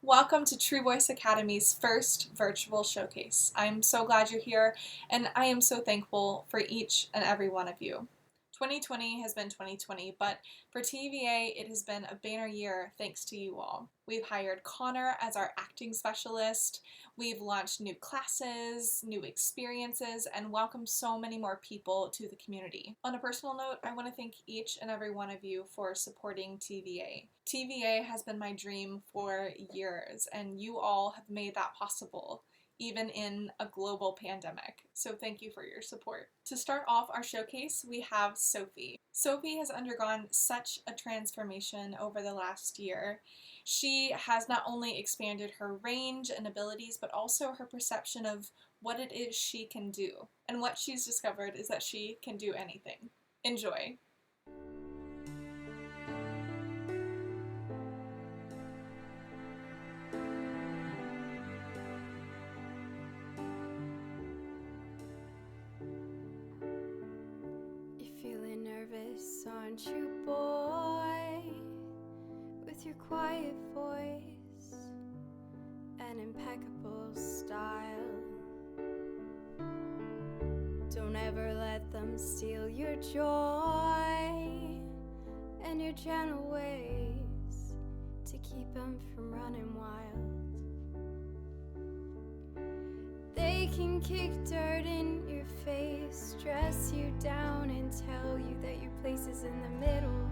Welcome to True Voice Academy's first virtual showcase. I'm so glad you're here, and I am so thankful for each and every one of you. 2020 has been 2020, but for TVA, it has been a banner year thanks to you all. We've hired Connor as our acting specialist, we've launched new classes, new experiences, and welcomed so many more people to the community. On a personal note, I want to thank each and every one of you for supporting TVA. TVA has been my dream for years, and you all have made that possible, even in a global pandemic. So thank you for your support. To start off our showcase, we have Sophie. Sophie has undergone such a transformation over the last year. She has not only expanded her range and abilities, but also her perception of what it is she can do. And what she's discovered is that she can do anything. Enjoy. You're feeling nervous, aren't you, boy? With your quiet voice and impeccable style. Don't ever let them steal your joy and your gentle ways to keep them from running wild. They can kick dirt in your face, stress you down and tell you that your place is in the middle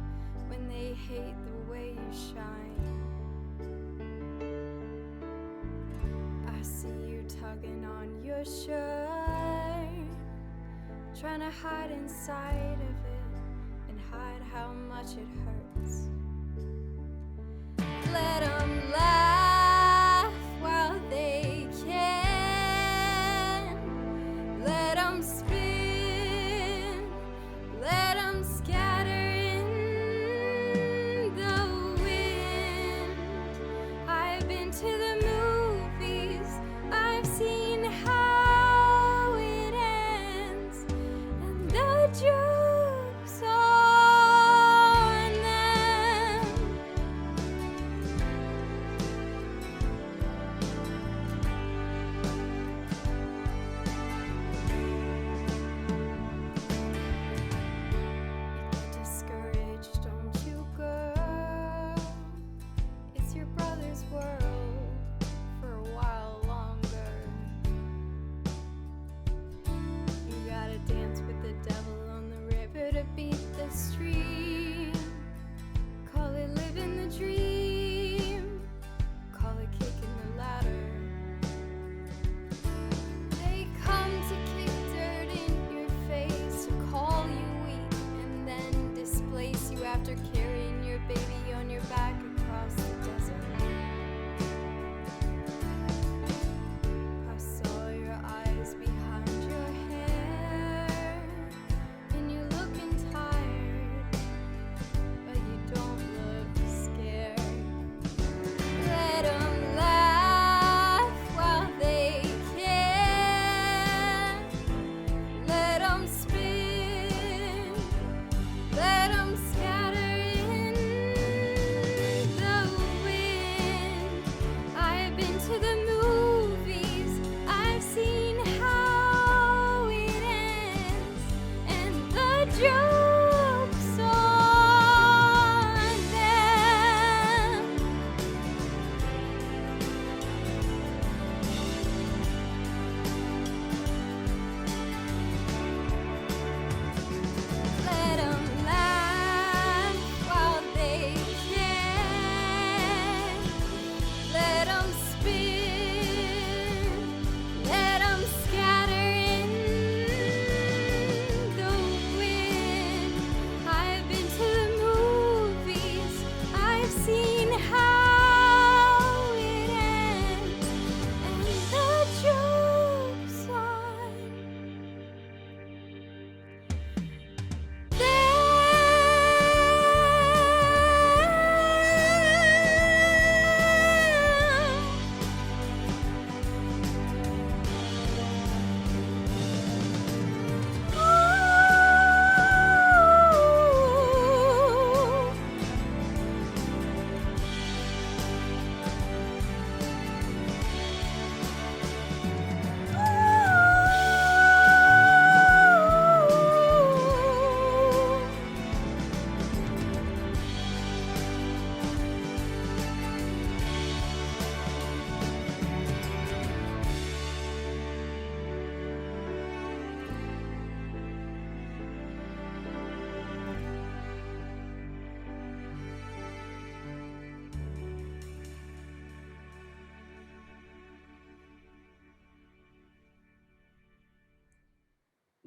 when they hate the way you shine. I see you tugging on your shirt, trying to hide inside of it and hide how much it hurts. Let them laugh while they can. Let them spin, let them scatter in the wind. I've been to the movies, I've seen how it ends, and the joke's on them. Discouraged, don't you, girl? It's your brother's world,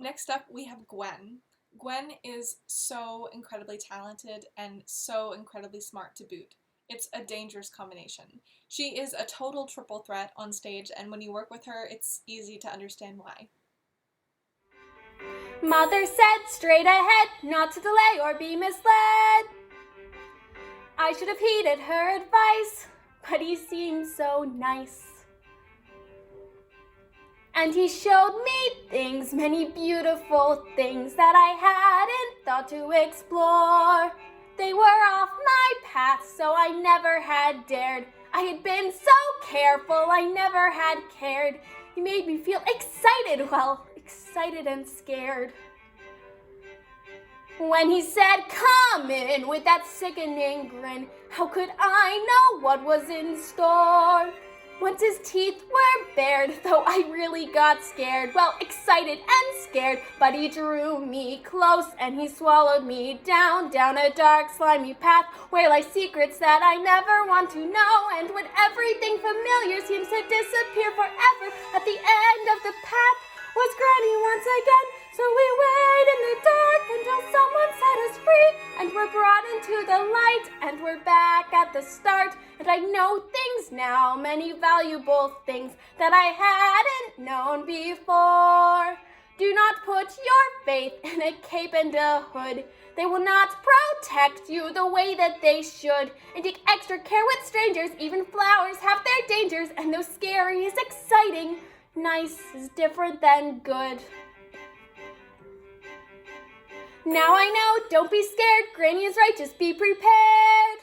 Next up, we have Gwen. Gwen is so incredibly talented and so incredibly smart to boot. It's a dangerous combination. She is a total triple threat on stage, and when you work with her, it's easy to understand why. Mother said straight ahead, not to delay or be misled. I should have heeded her advice, but he seemed so nice. And he showed me things, many beautiful things that I hadn't thought to explore. They were off my path, so I never had dared. I had been so careful, I never had cared. He made me feel excited, well, excited and scared. When he said, "Come in," with that sickening grin, how could I know what was in store? Once his teeth were bared, though I really got scared, well, excited and scared, but he drew me close and he swallowed me down a dark, slimy path where lie secrets that I never want to know. And when everything familiar seems to disappear forever, at the end of the path was Granny once again. So we wait in the dark until someone set us free, and we're brought into the light, and we're back at the start. And I know things now, many valuable things that I hadn't known before. Do not put your faith in a cape and a hood. They will not protect you the way that they should. And take extra care with strangers. Even flowers have their dangers, and though scary is exciting, nice is different than good. Now I know, don't be scared, Granny is right, just be prepared.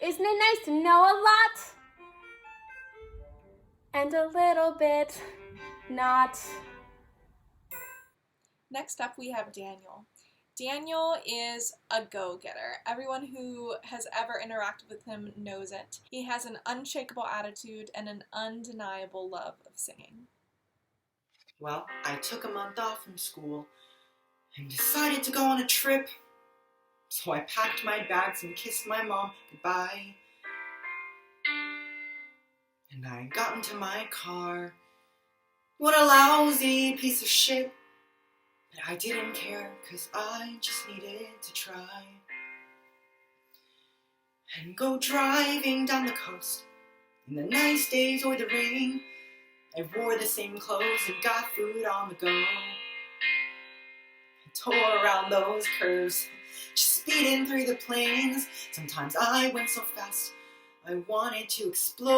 Isn't it nice to know a lot? And a little bit not. Next up, we have Daniel. Daniel is a go-getter. Everyone who has ever interacted with him knows it. He has an unshakable attitude and an undeniable love of singing. Well, I took a month off from school and decided to go on a trip. So I packed my bags and kissed my mom goodbye. And I got into my car. What a lousy piece of shit. But I didn't care, 'cause I just needed to try. And go driving down the coast in the nice days or the rain. I wore the same clothes and got food on the go. Tore around those curves, just speeding through the plains. Sometimes I went so fast, I wanted to explode.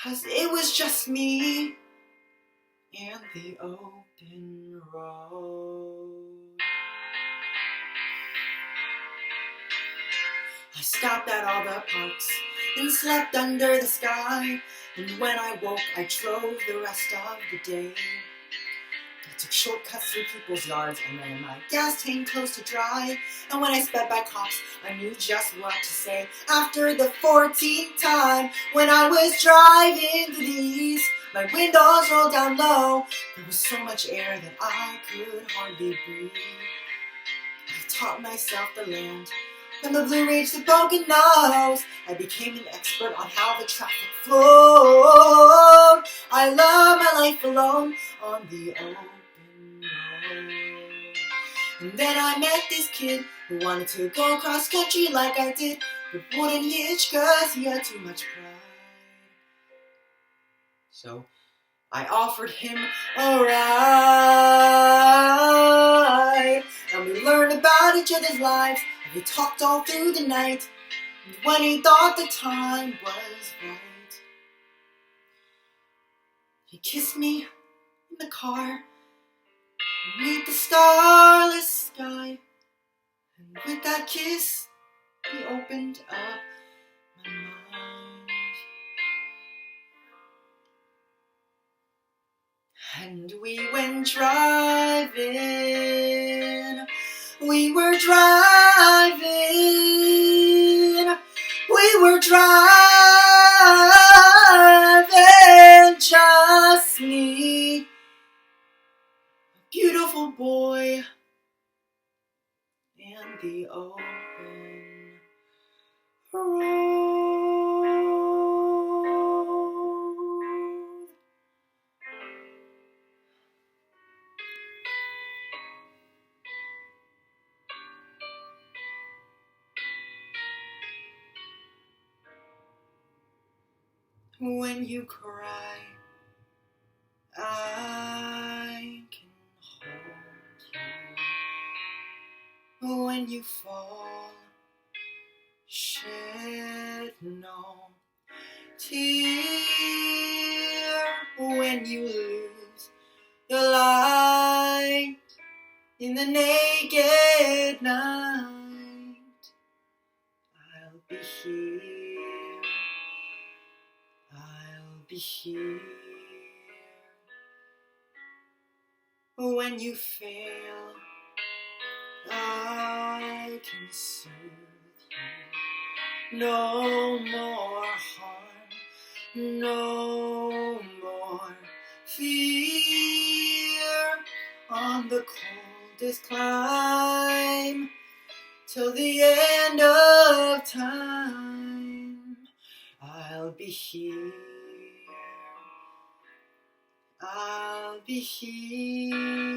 'Cause it was just me and the open road. I stopped at all the parks and slept under the sky. And when I woke, I drove the rest of the day. I took shortcuts through people's yards and ran my gas tank close to dry. And when I sped by cops, I knew just what to say. After the 14th time when I was driving through these, my windows rolled down low. There was so much air that I could hardly breathe. I taught myself the land. From the Blue Ridge to Poconos, I became an expert on how the traffic flowed. I love my life alone on the open road. And then I met this kid who wanted to go cross country like I did, but wouldn't hitch 'cause he had too much pride. So I offered him a ride, and we learned about each other's lives. We talked all through the night, and when he thought the time was right, he kissed me in the car beneath the starless sky. And with that kiss, he opened up my mind. And we went driving. We were driving, just me, a beautiful boy, and the open road. When you cry, I can hold you. When you fall, shed no tear. When you lose your light in the naked night, I'll be here. I'll be here. When you fail, I can soothe you. No more harm, no more fear. On the coldest climb till the end of time, I'll be here. I'll be here.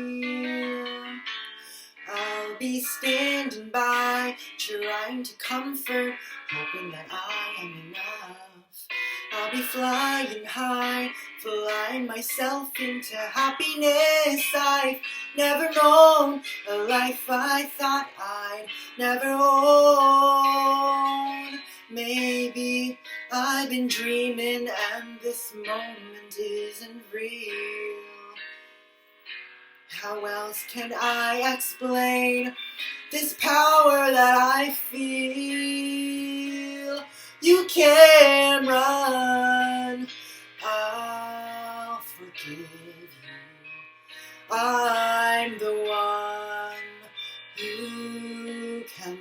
I'll be standing by, trying to comfort, hoping that I am enough. I'll be flying high, flying myself into happiness. I've never known a life I thought I'd never own. Maybe I've been dreaming and this moment isn't real. How else can I explain this power that I feel? You can run, I'll forgive you. I'm the one you can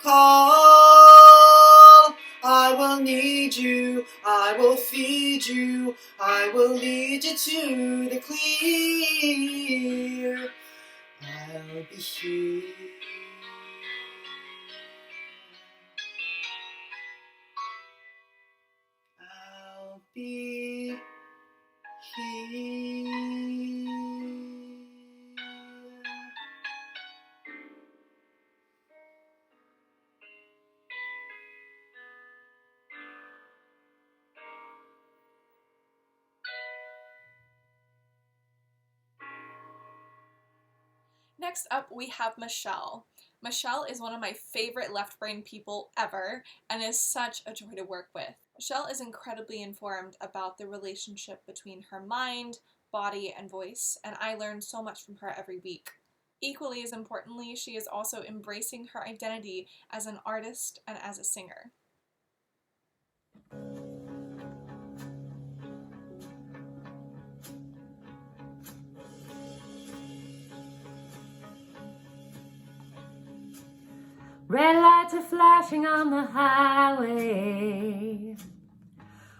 call. I will need you, I will feed you, I will lead you to the clear. I'll be here. I'll be here. Next up, we have Michelle. Michelle is one of my favorite left brain people ever and is such a joy to work with. Michelle is incredibly informed about the relationship between her mind, body, and voice, and I learn so much from her every week. Equally as importantly, she is also embracing her identity as an artist and as a singer. Red lights are flashing on the highway.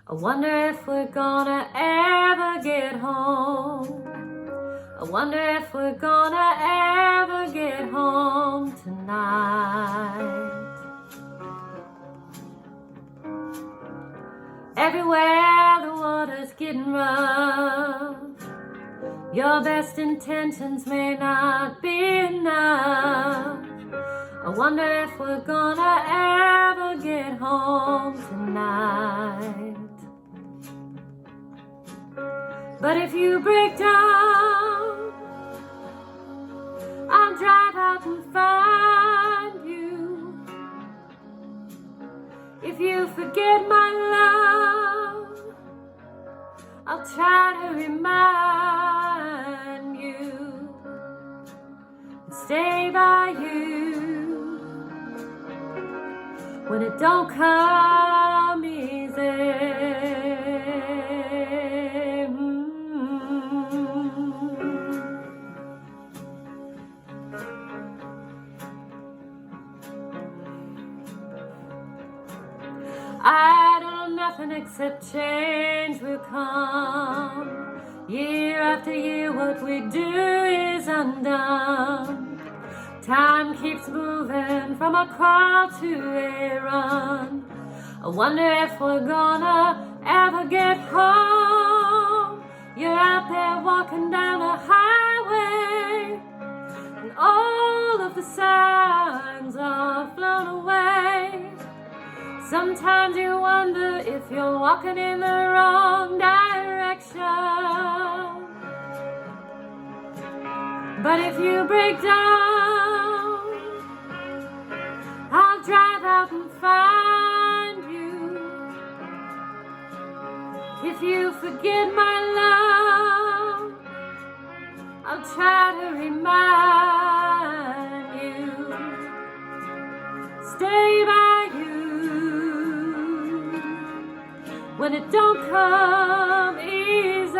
I wonder if we're gonna ever get home. I wonder if we're gonna ever get home tonight. Everywhere the water's getting rough. Your best intentions may not be enough. I wonder if we're gonna ever get home tonight. But if you break down, I'll drive out and find you. If you forget my love, I'll try to remind you and stay by you when it don't come easy. I don't know nothing except change will come. Year after year what we do is undone. Time keeps moving from a crawl to a run. I wonder if we're gonna ever get home. You're out there walking down a highway, and all of the signs are flown away. Sometimes you wonder if you're walking in the wrong direction. But if you break down, I'll drive out and find you. If you forget my love, I'll try to remind you. Stay by you when it don't come easy,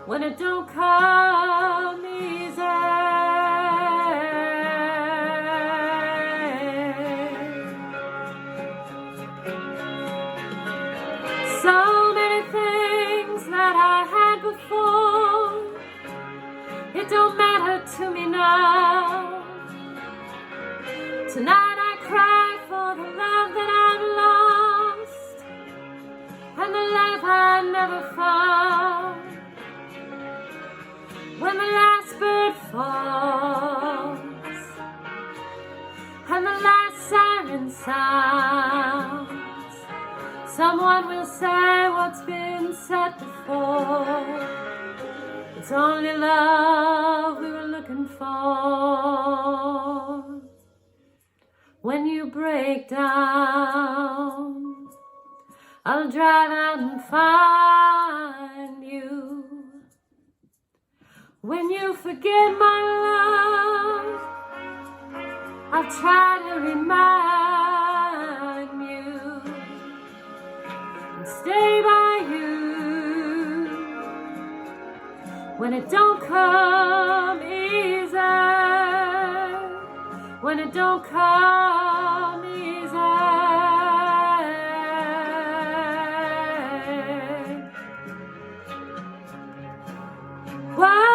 when it don't come easy. So many things that I had before, it don't matter to me now. Tonight I cry for the love that I've lost and the life I never found. When the last bird falls and the last siren sounds, someone will say what's been said before. It's only love we were looking for. When you break down, I'll drive out and find you. When you forget my love, I'll try to remind you and stay by you when it don't come easy, when it don't come easy. Whoa.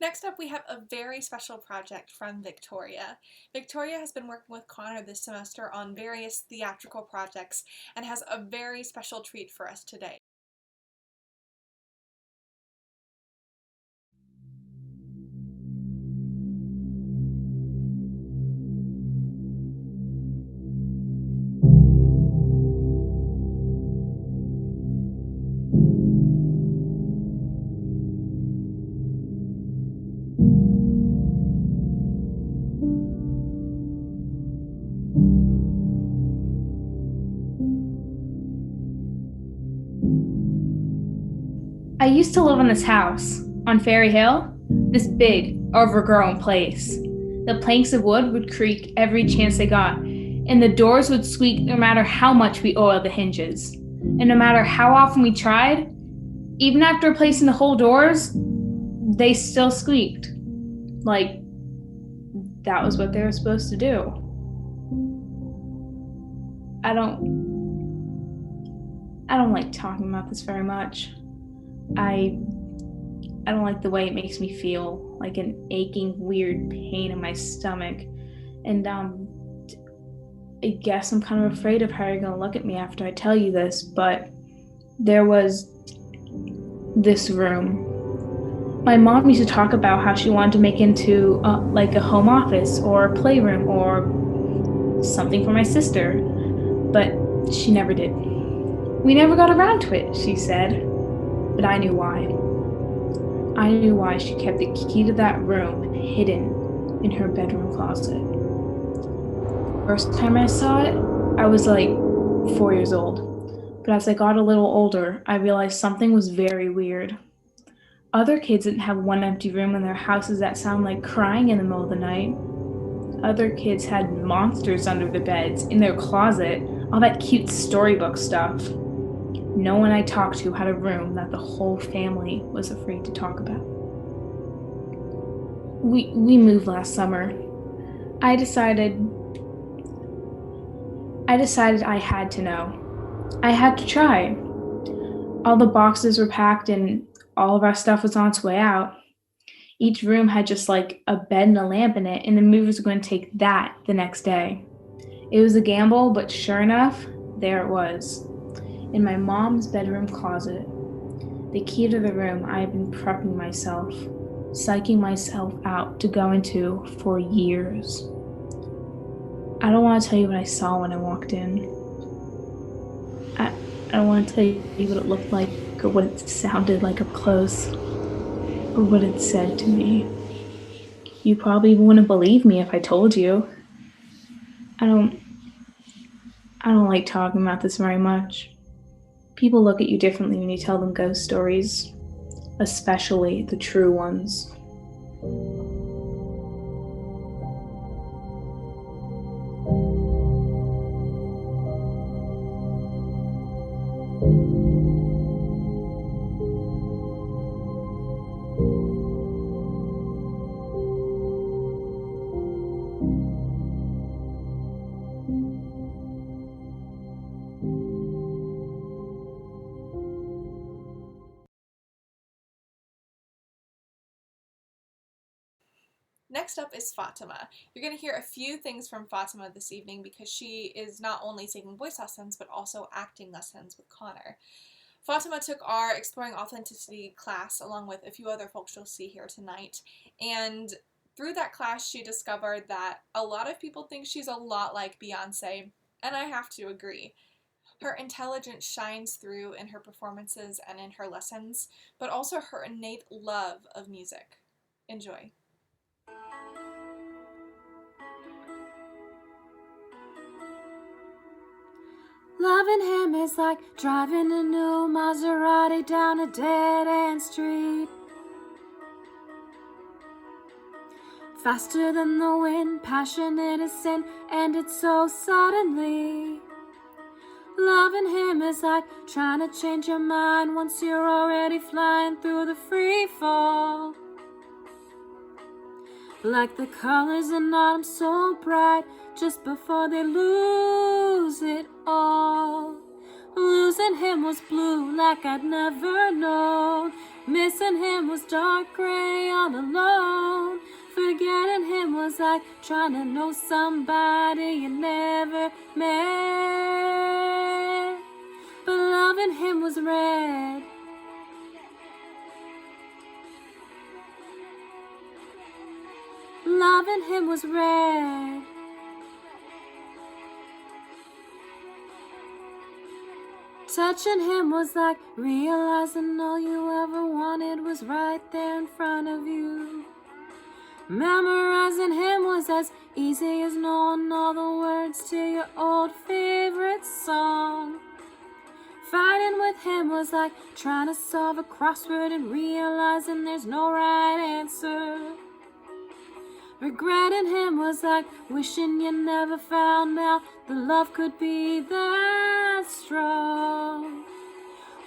Next up, we have a very special project from Victoria. Victoria has been working with Connor this semester on various theatrical projects and has a very special treat for us today. I used to live in this house on Ferry Hill, this big, overgrown place. The planks of wood would creak every chance they got, and the doors would squeak no matter how much we oiled the hinges. And no matter how often we tried, even after replacing the whole doors, they still squeaked. Like, that was what they were supposed to do. I don't like talking about this very much. I don't like the way it makes me feel, like an aching, weird pain in my stomach. And I guess I'm kind of afraid of how you're gonna look at me after I tell you this, but there was this room. My mom used to talk about how she wanted to make into like a home office or a playroom or something for my sister, but she never did. We never got around to it, she said. But I knew why. I knew why she kept the key to that room hidden in her bedroom closet. First time I saw it, I was like 4 years old. But as I got a little older, I realized something was very weird. Other kids didn't have one empty room in their houses that sound like crying in the middle of the night. Other kids had monsters under their beds, in their closet, all that cute storybook stuff. No one I talked to had a room that the whole family was afraid to talk about. We moved last summer. I decided I had to know. I had to try. All the boxes were packed and all of our stuff was on its way out. Each room had just like a bed and a lamp in it, and the movers were going to take that the next day. It was a gamble, but sure enough, there it was. In my mom's bedroom closet. The key to the room I had been prepping myself, psyching myself out to go into for years. I don't want to tell you what I saw when I walked in. I don't want to tell you what it looked like or what it sounded like up close or what it said to me. You probably wouldn't believe me if I told you. I don't like talking about this very much. People look at you differently when you tell them ghost stories, especially the true ones. Next up is Fatima. You're going to hear a few things from Fatima this evening because she is not only taking voice lessons but also acting lessons with Connor. Fatima took our Exploring Authenticity class along with a few other folks you'll see here tonight, and through that class she discovered that a lot of people think she's a lot like Beyonce, and I have to agree. Her intelligence shines through in her performances and in her lessons, but also her innate love of music. Enjoy. Loving him is like driving a new Maserati down a dead-end street. Faster than the wind, passionate as sin, and it's so suddenly. Loving him is like trying to change your mind once you're already flying through the free fall. Like the colors in autumn so bright, just before they lose it all. Losing him was blue like I'd never known. Missing him was dark gray all alone. Forgetting him was like trying to know somebody you never met. But loving him was red. Loving him was red. Touching him was like realizing all you ever wanted was right there in front of you. Memorizing him was as easy as knowing all the words to your old favorite song. Fighting with him was like trying to solve a crossword and realizing there's no right answer. Regretting him was like wishing you never found out the love could be that strong.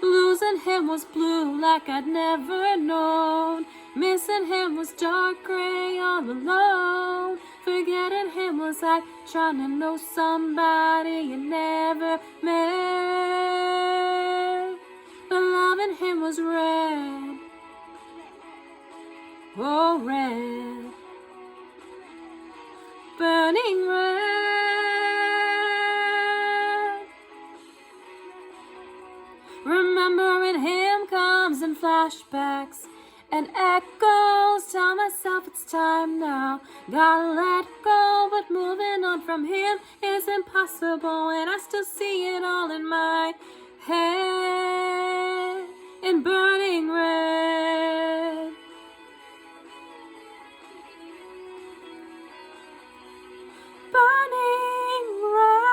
Losing him was blue like I'd never known. Missing him was dark gray all alone. Forgetting him was like trying to know somebody you never met. But loving him was red. Oh, red. Burning red. Remembering him comes in flashbacks and echoes. Tell myself it's time now. Gotta let go, but moving on from him is impossible. And I still see it all in my head. In burning red. Burning red.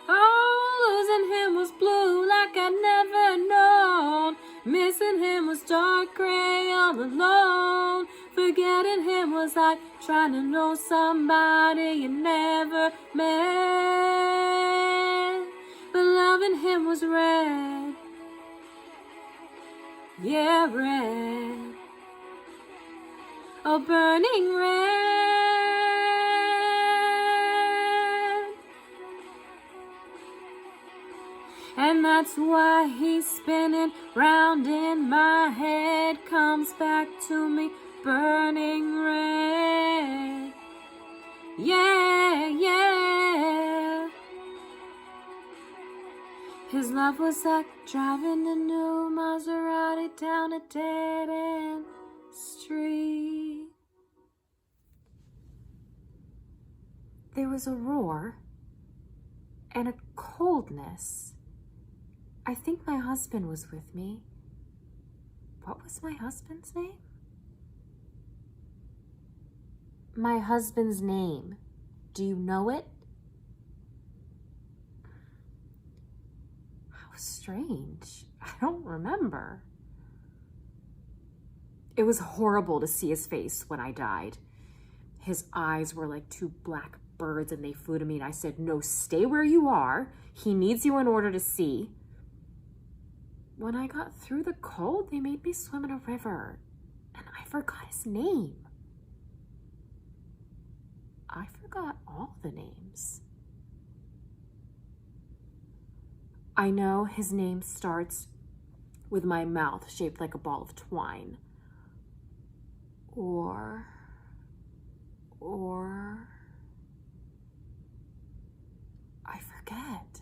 Oh, losing him was blue like I'd never known. Missing him was dark gray all alone. Forgetting him was like trying to know somebody you never met. But loving him was red. Yeah, red. Oh, burning red. And that's why he's spinning round in my head, comes back to me burning red. Yeah, yeah. His love was like driving a new Maserati down a dead-end street. There was a roar and a coldness. I think my husband was with me. What was my husband's name? My husband's name. Do you know it? How strange. I don't remember. It was horrible to see his face when I died. His eyes were like two black birds and they flew to me, and I said, "No, stay where you are. He needs you in order to see." When I got through the cold, they made me swim in a river, and I forgot his name. I forgot all the names. I know his name starts with my mouth shaped like a ball of twine. Or I forget.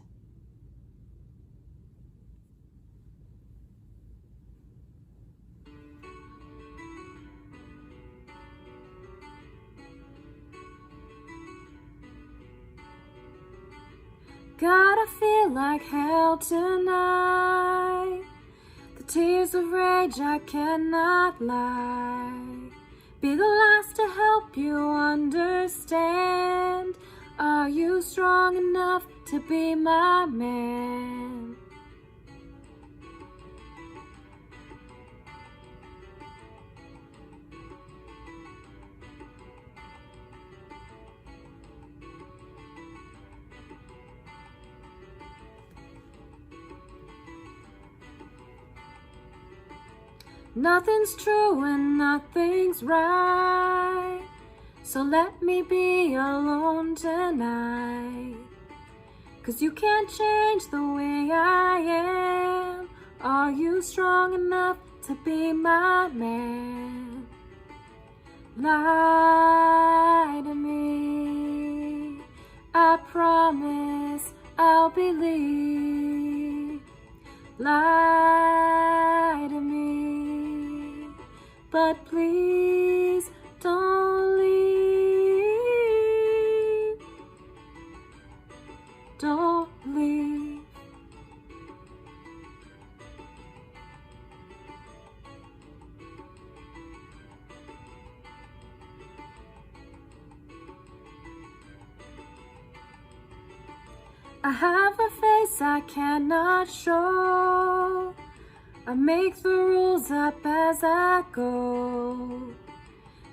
Gotta feel like hell tonight. The tears of rage I cannot lie. Be the last to help you understand. Are you strong enough to be my man? Nothing's true and nothing's right, so let me be alone tonight. 'Cause you can't change the way I am. Are you strong enough to be my man? Lie to me, I promise I'll believe. Lie to me, but please don't leave. Don't leave. I have a face I cannot show. I make the rules up as I go.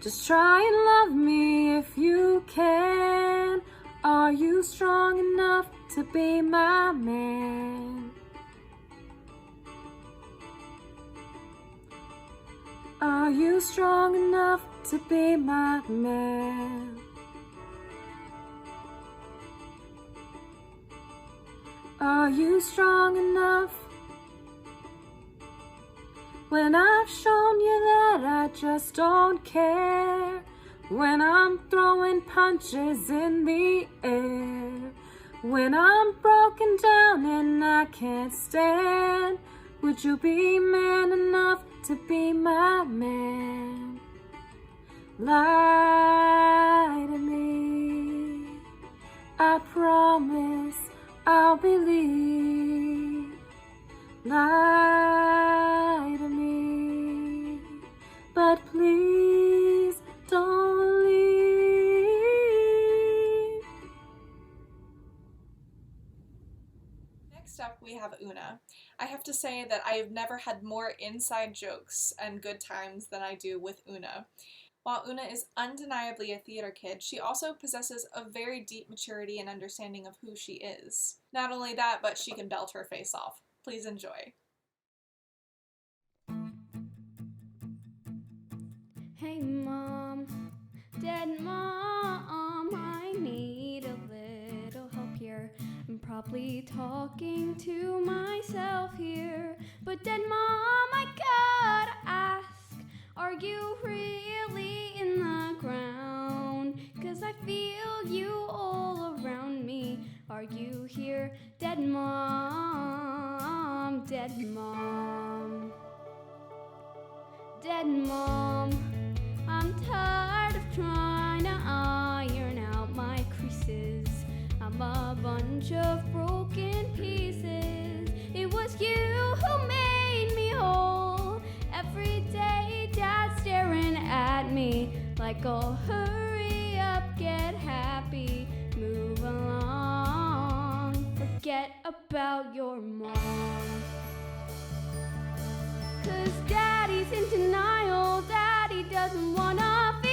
Just try and love me if you can. Are you strong enough to be my man? Are you strong enough to be my man? Are you strong enough? When I've shown you that I just don't care. When I'm throwing punches in the air. When I'm broken down and I can't stand. Would you be man enough to be my man? Lie to me, I promise I'll believe. Lie to me, but please don't leave. Next up, we have Una. I have to say that I have never had more inside jokes and good times than I do with Una. While Una is undeniably a theater kid, she also possesses a very deep maturity and understanding of who she is. Not only that, but she can belt her face off. Please enjoy. Hey mom, Dad, mom, I need a little help here. I'm probably talking to myself here. But Dead Mom, I gotta ask, are you really in the ground? 'Cause I feel you all around me. Are you here, Dead Mom? Dead Mom. Dead Mom, I'm tired of trying to iron out my creases. I'm a bunch of broken pieces. It was you who made me whole. Every day, Dad's staring at me like, oh, hurry up, get happy, move along, forget about your mom. 'Cause Daddy's in denial, Daddy doesn't wanna feel.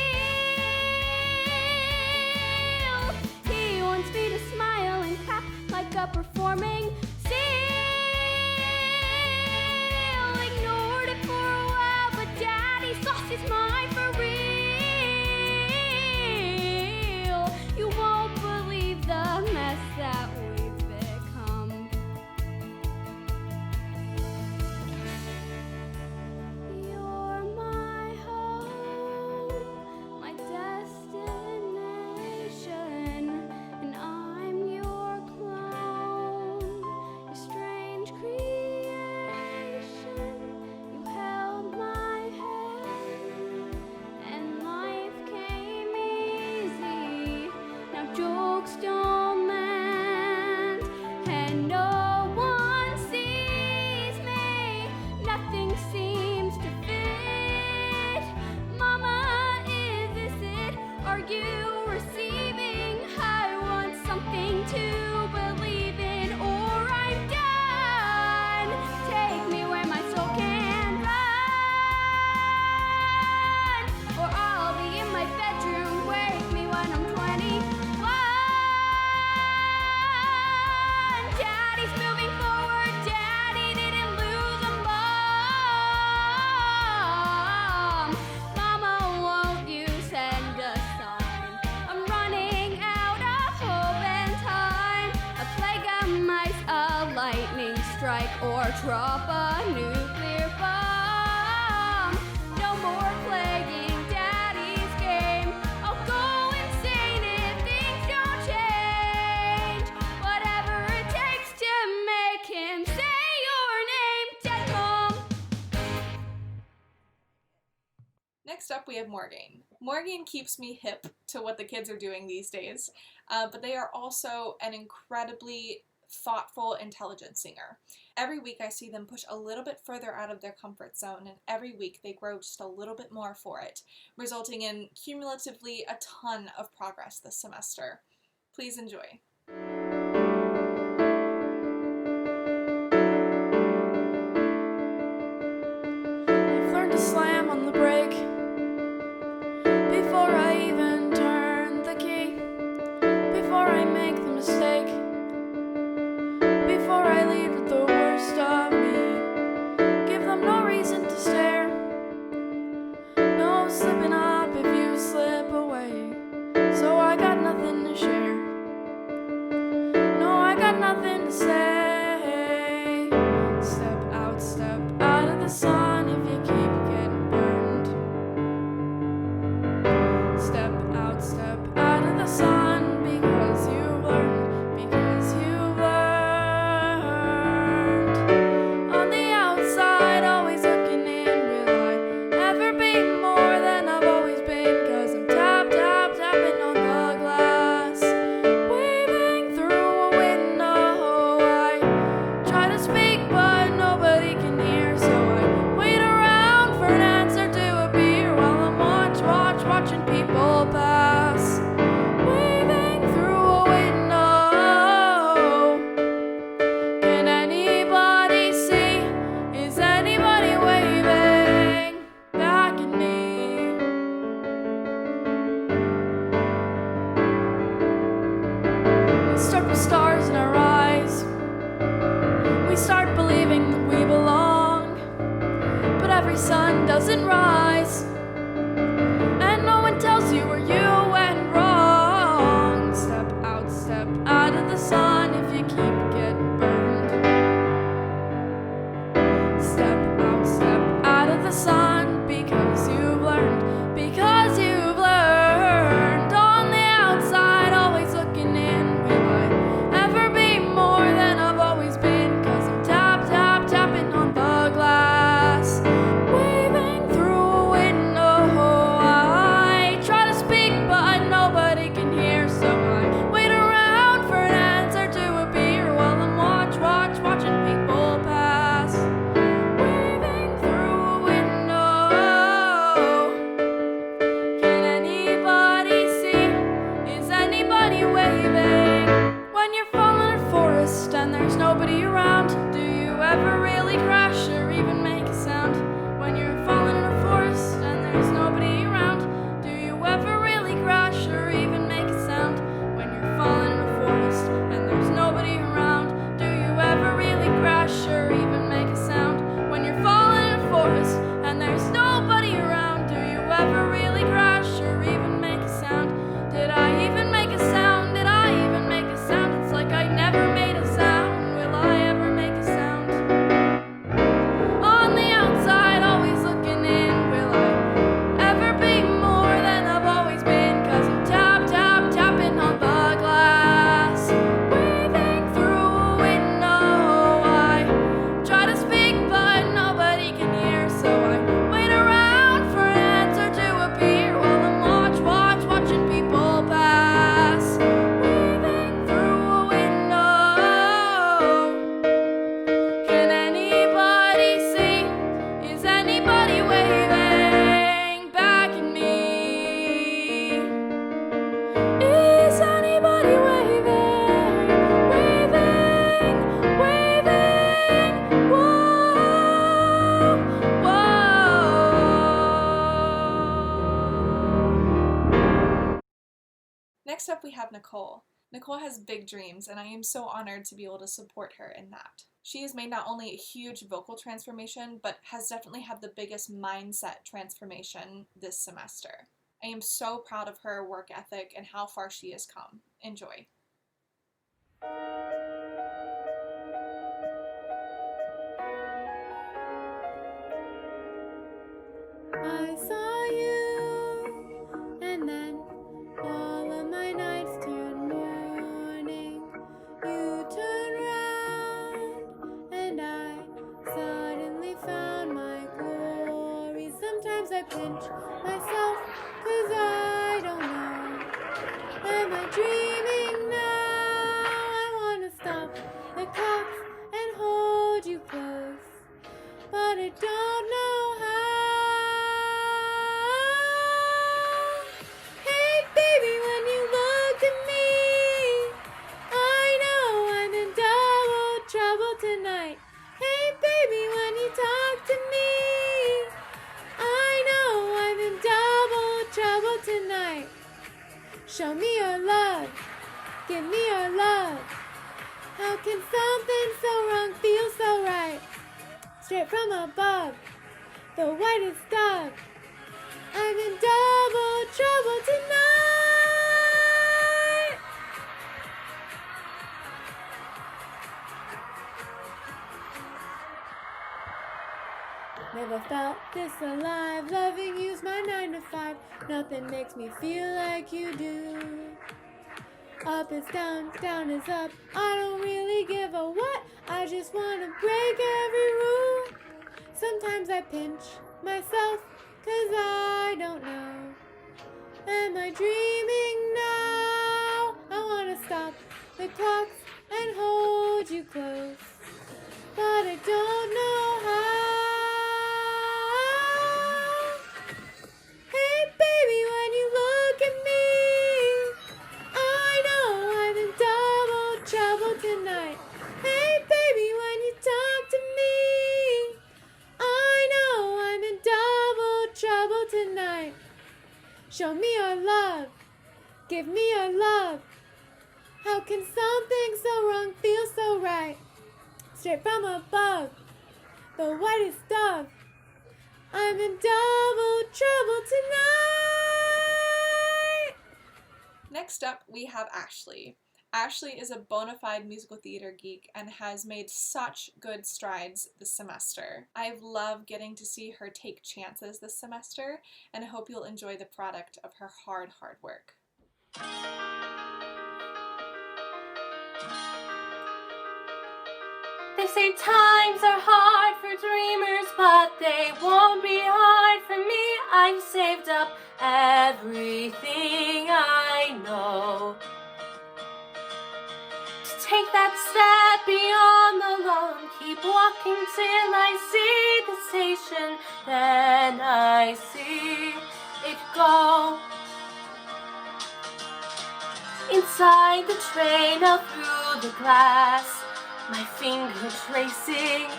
He wants me to smile and clap like a performing seal. Ignored it for a while, but Daddy's lost his mind for real. You won't believe the mess that we've become. You're my home, my destination, and I'm your clone, your strange creation. You held my hand, and life came easy. Now jokes don't land, and no one sees me. Nothing seems to fit. Mama, is this it? Are you receiving? I want something to believe in, or I'm done. Take me where my soul can run, or I'll be in my bedroom. Wake me when I'm 21. Daddy's moving forward. Daddy didn't lose a mom. Mama, won't you send a sign? I'm running out of hope and time. A plague of mice, a lightning strike, or drop a nuclear bomb. No more playing Daddy's game. I'll go insane if things don't change. Whatever it takes to make him say your name, Dead Mom. Next up, we have Morgan. Morgan keeps me hip to what the kids are doing these days, but they are also an incredibly thoughtful, intelligent singer. Every week I see them push a little bit further out of their comfort zone, and every week they grow just a little bit more for it, resulting in cumulatively a ton of progress this semester. Please enjoy. I've learned to slam on the brake before I even turn the key, before I make the mistake, before I lead with the worst of me. Give them no reason to stare, no slipping up if you slip away. So I got nothing to share, no, I got nothing to say. Step out of the sun if you keep getting burned. Step out of the sun because you've learned, because you've learned. On the outside, always looking in, will I ever be more than I've always been? 'Cause I'm tapping on the glass, waving through a window. I try to speak, but nobody can hear, so I wait around for an answer to appear while I'm watching people pass, waving through a window. Can anybody see? Is anybody waving back at me? We start with stars in our eyes, we start believing that we belong, but every sun doesn't rise, and no one tells you where you went wrong. Step out of the sun if you keep Next up, we have Nicole. Nicole has big dreams, and I am so honored to be able to support her in that. She has made not only a huge vocal transformation, but has definitely had the biggest mindset transformation this semester. I am so proud of her work ethic and how far she has come. Enjoy. I saw you, and then all of my nights turned morning. You turned round, and I suddenly found my glory. Sometimes I pinch myself, 'cause I don't know. Am I dreaming now? I wanna stop the clocks and hold you close, but I don't know how. Hey baby, when you look at me, I know I'm in double trouble tonight. Hey baby, when you talk to me, I know I'm in double trouble tonight. Show me your love, give me your love. How can something so wrong feel so right? Straight from above, the whitest dove. I'm in double trouble tonight. Never felt this alive. Loving you's my 9 to 5. Nothing makes me feel like you do. Up is down, down is up. I don't really give a what. I just wanna break every rule. Sometimes I pinch myself, 'cause I don't know. Am I dreaming now? I wanna stop the clocks and hold you close, but I don't know how. Hey baby, when you look at me, I know I'm in double trouble tonight. Hey baby, when you talk to me, I know I'm in double trouble tonight. Show me your love, give me your love. How can something so wrong feel so right? Straight from above, the whitest dove. I'm in double trouble tonight. Next up, we have Ashley. Ashley is a bona fide musical theater geek and has made such good strides this semester. I've loved getting to see her take chances this semester, and I hope you'll enjoy the product of her hard work. They say times are hard for dreamers, but they won't be hard for me. I've saved up everything I know to take that step beyond the loan. Keep walking till I see the station, then I see it go. Inside the train, up through the glass, my finger tracing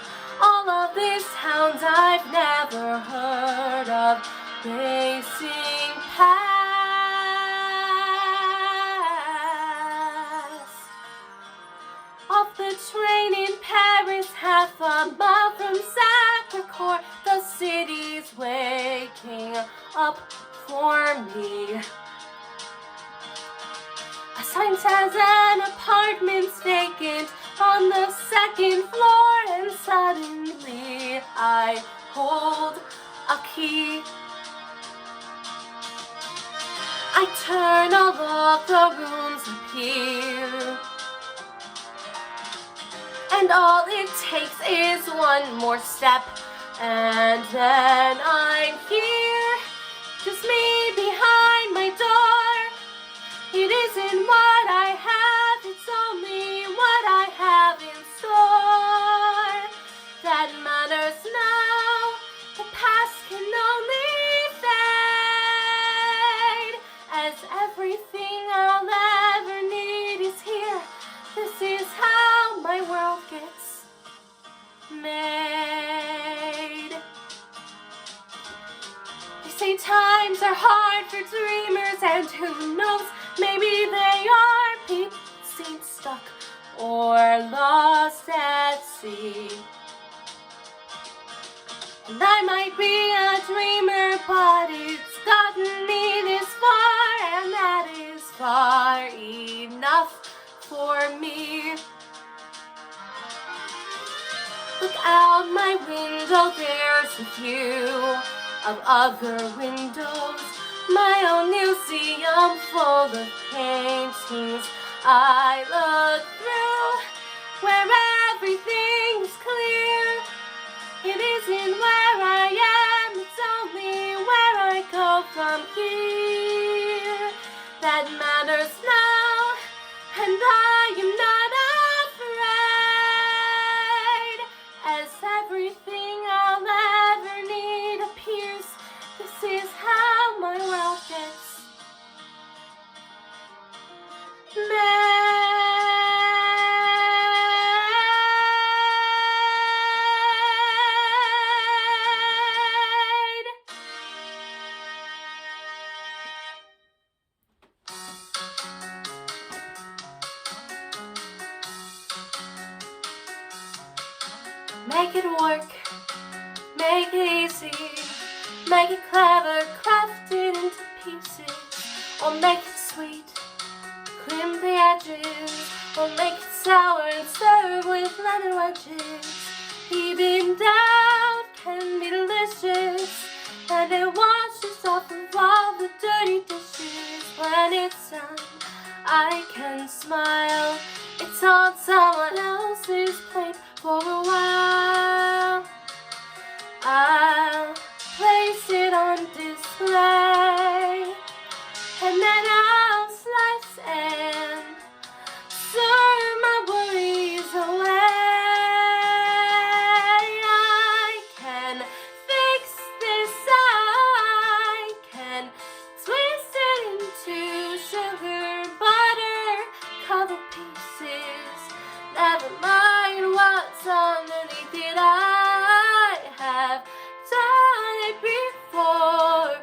all of these towns I've never heard of, racing past. Off the train in Paris, half a mile from Sacré-Cœur, the city's waking up for me. A sign says an apartment's vacant on the second floor, and suddenly I hold a key. I turn, all of the rooms appear, and all it takes is one more step, and then I'm here, just me behind my door. It isn't what I have, it's only what I have in store that matters now. The past can only fade, as everything I'll ever need is here. This is how my world gets made. They say times are hard for dreamers, and who knows, Maybe they are people seem stuck or lost at sea. And I might be a dreamer, but it's gotten me this far, and that is far enough for me. Look out my window, there's a view of other windows. My own museum full of paintings I look through, where everything's clear. It isn't where I am, it's only where I go from here that matters now, and I am not afraid. As everything I'll ever need appears, this is how my world gets made. Make it work, make it easy, make it clever, craft it into pieces, or make it sweet, clean the edges, or make it sour and serve with lemon wedges. Even doubt can be delicious, and it washes off of all the dirty dishes. When it's done, I can smile. It's on someone else's plate for a while. I'll place it on display, and then I'll slice and serve my worries away. I can fix this, I can twist it into sugar, butter, cover pieces. Never mind what's underneath it, I have done it before.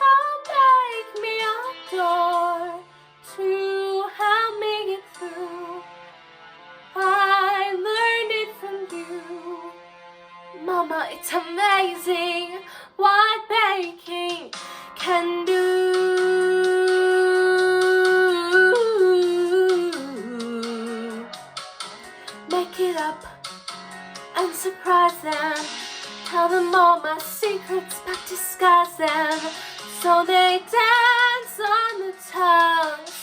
I'll make me a door to help me get through. I learned it from you, Mama. It's amazing what baking can do. Make it up and surprise them. Tell them all my secrets, but disguise them so they dance on the tongues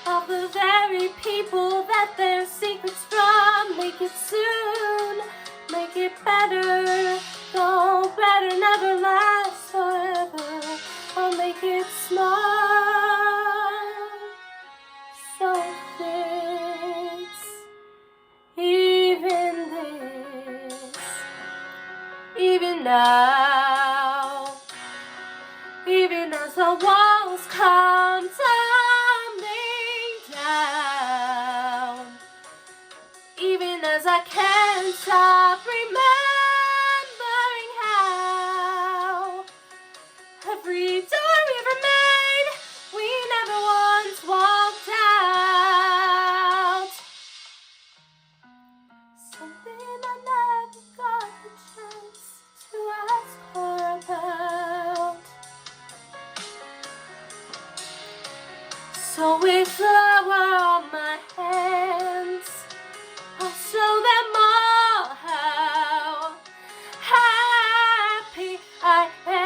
of the very people that their secrets from. Make it soon, make it better, though better never lasts forever. I'll make it small so it fits. Even this, even now, even as the walls come tumbling down, even as I can't stop remembering how every door we ever made, we never once walked out. Something I never got the chance to ask her about. So with flour on my hands, I'll show them all how happy I am.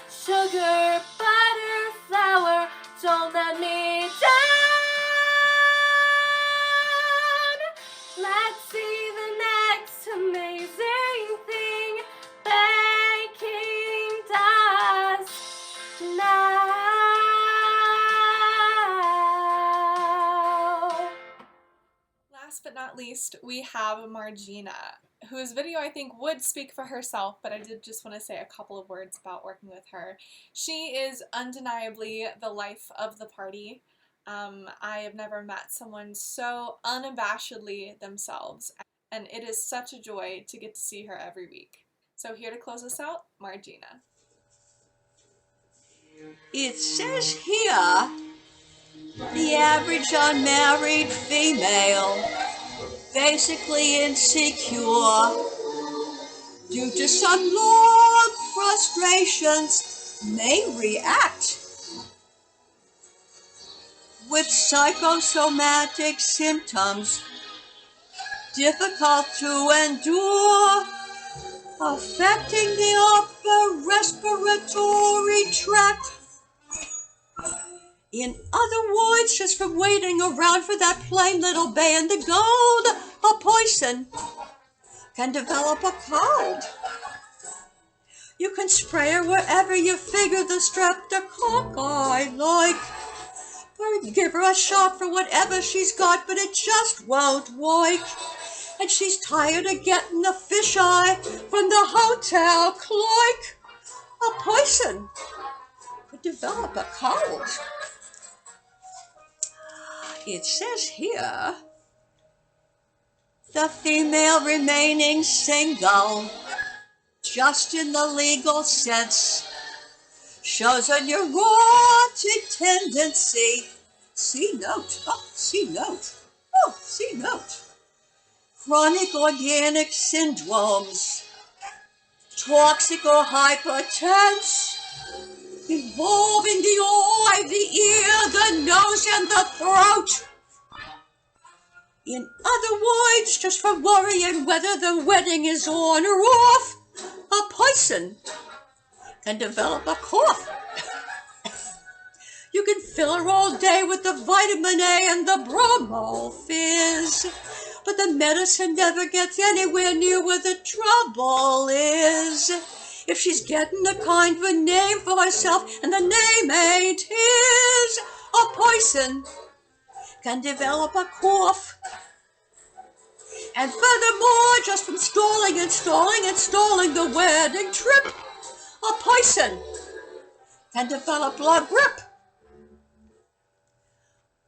Sugar, butter, flour, don't let me down. Let's see the next amazing thing baking does now. Last but not least, we have Margina, whose video I think would speak for herself, but I did just want to say a couple of words about working with her. She is undeniably the life of the party. I have never met someone so unabashedly themselves and it is such a joy to get to see her every week. So here to close us out, Margina. It says here, the average unmarried female, basically insecure, due to some long frustrations, may react with psychosomatic symptoms difficult to endure, affecting the upper respiratory tract. In other words, just from waiting around for that plain little band of gold, a person can develop a cold. You can spray her wherever you figure the streptococci like, or give her a shot for whatever she's got, but it just won't work. And she's tired of getting the fisheye from the hotel clerk. A person could develop a cold. It says here, the female remaining single, just in the legal sense, shows a neurotic tendency. C note. Chronic organic syndromes, toxic or hypertense, involving the eye, the ear, the nose, and the throat. In other words, just from worrying whether the wedding is on or off, a person can develop a cough. You can fill her all day with the vitamin A and the bromo fizz, but the medicine never gets anywhere near where the trouble is. If she's getting a kind of a name for herself and the name ain't his, a person can develop a cough. And furthermore, just from stalling the wedding trip, a person can develop la grippe.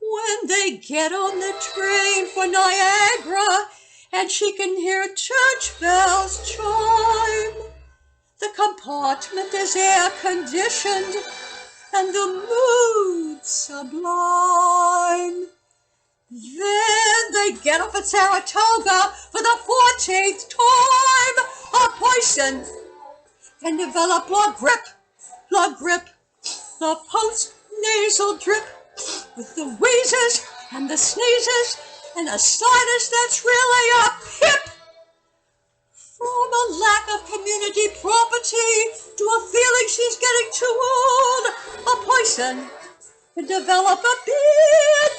When they get on the train for Niagara and she can hear church bells chime, the compartment is air-conditioned and the mood sublime. Then they get up at Saratoga for the 14th time. A person can develop la grippe, the post-nasal drip, with the wheezes and the sneezes and a sinus that's really a pip. From a lack of community property to a feeling she's getting too old, a person can develop a beard